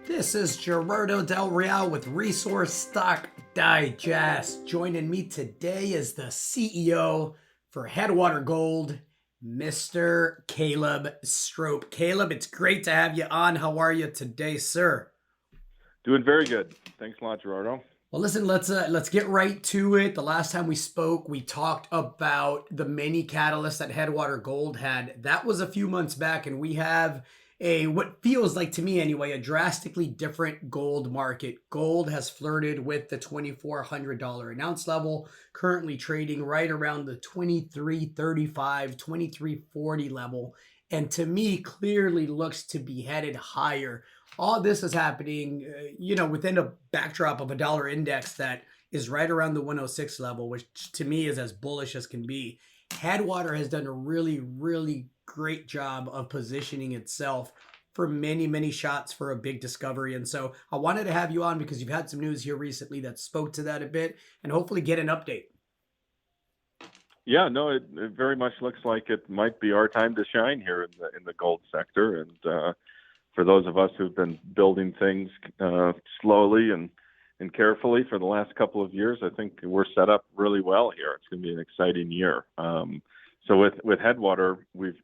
This is Gerardo Del Real with Resource Stock Digest. Joining me today is the CEO for Headwater Gold, Mr. Caleb Stroup. Caleb, it's great to have you on. How are you today, sir? Doing very good. Thanks a lot, Gerardo. Well, listen, let's get right to it. The last time we spoke, we talked about the many catalysts that Headwater Gold had. That was a few months back, and we have a what feels like to me anyway a drastically different gold market. Gold has flirted with the $2,400 an ounce level, currently trading right around the 2335, 2340 level, and to me clearly looks to be headed higher. All this is happening, within a backdrop of a dollar index that is right around the 106 level, which to me is as bullish as can be. Headwater has done a really, really great job of positioning itself for many, many shots for a big discovery. And so I wanted to have you on because you've had some news here recently that spoke to that a bit and hopefully get an update. Yeah, no, it very much looks like it might be our time to shine here in the gold sector. And for those of us who've been building things slowly and carefully for the last couple of years, I think we're set up really well here. It's going to be an exciting year. So with Headwater, we've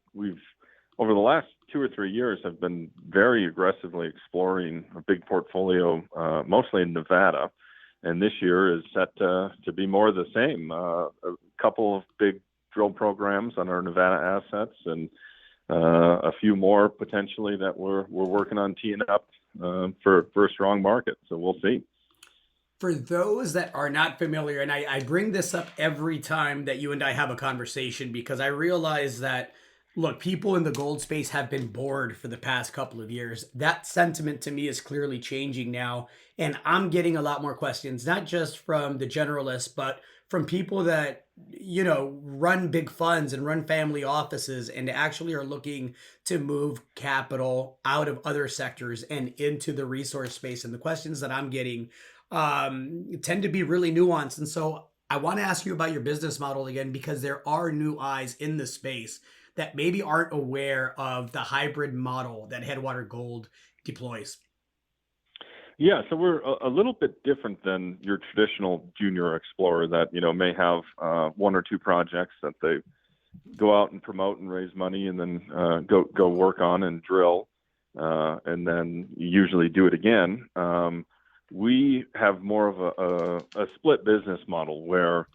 over the last 2 or 3 years have been very aggressively exploring a big portfolio, mostly in Nevada, and this year is set to be more of the same. A couple of big drill programs on our Nevada assets, and a few more potentially that we're working on teeing up for a strong market. So we'll see. For those that are not familiar, and I bring this up every time that you and I have a conversation because I realize that, look, people in the gold space have been bored for the past couple of years. That sentiment to me is clearly changing now. And I'm getting a lot more questions, not just from the generalists, but from people that, run big funds and run family offices and actually are looking to move capital out of other sectors and into the resource space. And the questions that I'm getting tend to be really nuanced. And so I want to ask you about your business model again, because there are new eyes in the space that maybe aren't aware of the hybrid model that Headwater Gold deploys. Yeah, so we're a little bit different than your traditional junior explorer that may have one or two projects that they go out and promote and raise money, and then go work on and drill, and then usually do it again. We have more of a split business model where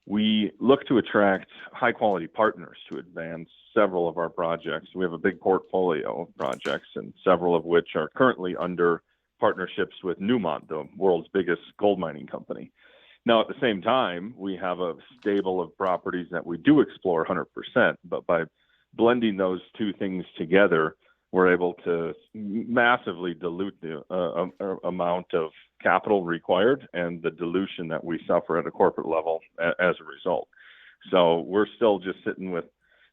we look to attract high quality partners to advance several of our projects. We have a big portfolio of projects, and several of which are currently under partnerships with Newmont, the world's biggest gold mining company. Now, at the same time, we have a stable of properties that we do explore 100%, but by blending those two things together, we're able to massively dilute the amount of capital required and the dilution that we suffer at a corporate level as a result. So we're still just sitting with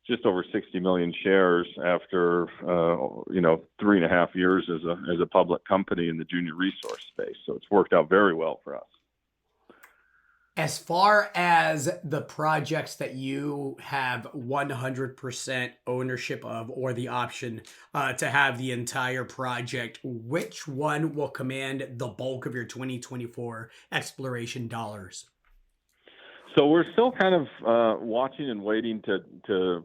just over 60 million shares after 3.5 years as a public company in the junior resource space. So it's worked out very well for us. As far as the projects that you have 100% ownership of or the option to have the entire project, which one will command the bulk of your 2024 exploration dollars? So we're still kind of watching and waiting to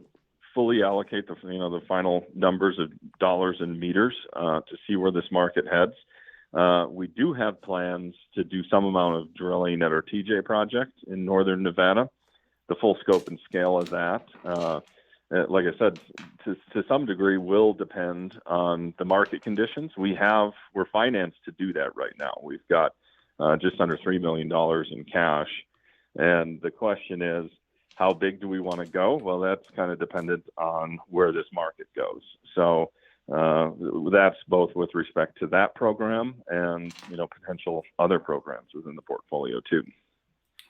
fully allocate the final numbers of dollars and meters to see where this market heads. We do have plans to do some amount of drilling at our TJ project in northern Nevada. The full scope and scale of that, like I said, to some degree will depend on the market conditions. We're financed to do that right now. We've got just under $3 million in cash. And the question is, how big do we want to go? Well, that's kind of dependent on where this market goes. So that's both with respect to that program and potential other programs within the portfolio too.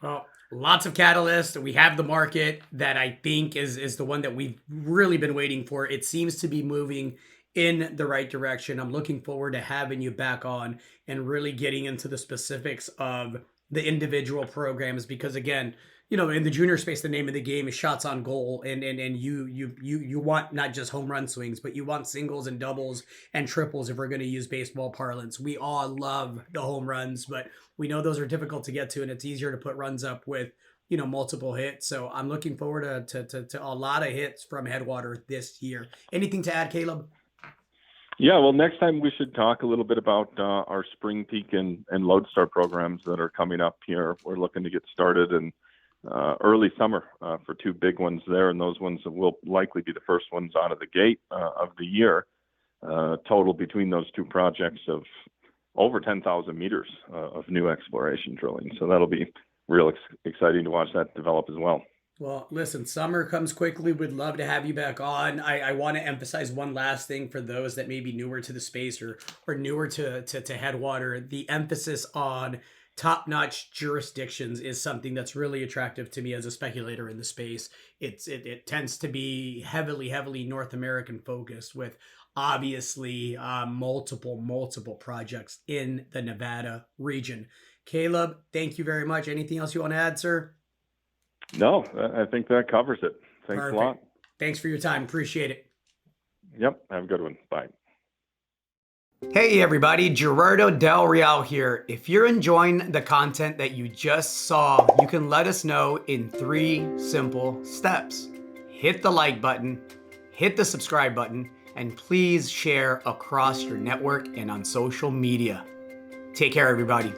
Well, lots of catalysts. We have the market that I think is the one that we've really been waiting for. It seems to be moving in the right direction. I'm looking forward to having you back on and really getting into the specifics of the individual programs because, again, in the junior space, the name of the game is shots on goal, and you want not just home run swings, but you want singles and doubles and triples. If we're going to use baseball parlance, we all love the home runs, but we know those are difficult to get to, and it's easier to put runs up with multiple hits. So I'm looking forward to a lot of hits from Headwater this year. Anything to add, Caleb? Yeah, well, next time we should talk a little bit about our spring peak and lodestar programs that are coming up here. We're looking to get started in early summer for two big ones there, and those ones will likely be the first ones out of the gate of the year. Total between those two projects of over 10,000 meters of new exploration drilling. So that'll be real exciting to watch that develop as well. Well, listen, summer comes quickly. We'd love to have you back on. I want to emphasize one last thing for those that may be newer to the space or newer to Headwater. The emphasis on top-notch jurisdictions is something that's really attractive to me as a speculator in the space. It tends to be heavily North American focused, with obviously multiple projects in the Nevada region. Caleb, thank you very much. Anything else you want to add, sir? No, I think that covers it. Thanks Perfect. a lot. Thanks for your time. Appreciate it. Yep. Have a good one. Bye. Hey everybody, Gerardo Del Real here. If you're enjoying the content that you just saw, you can let us know in 3 simple steps. Hit the like button, hit the subscribe button, and please share across your network and on social media. Take care, everybody.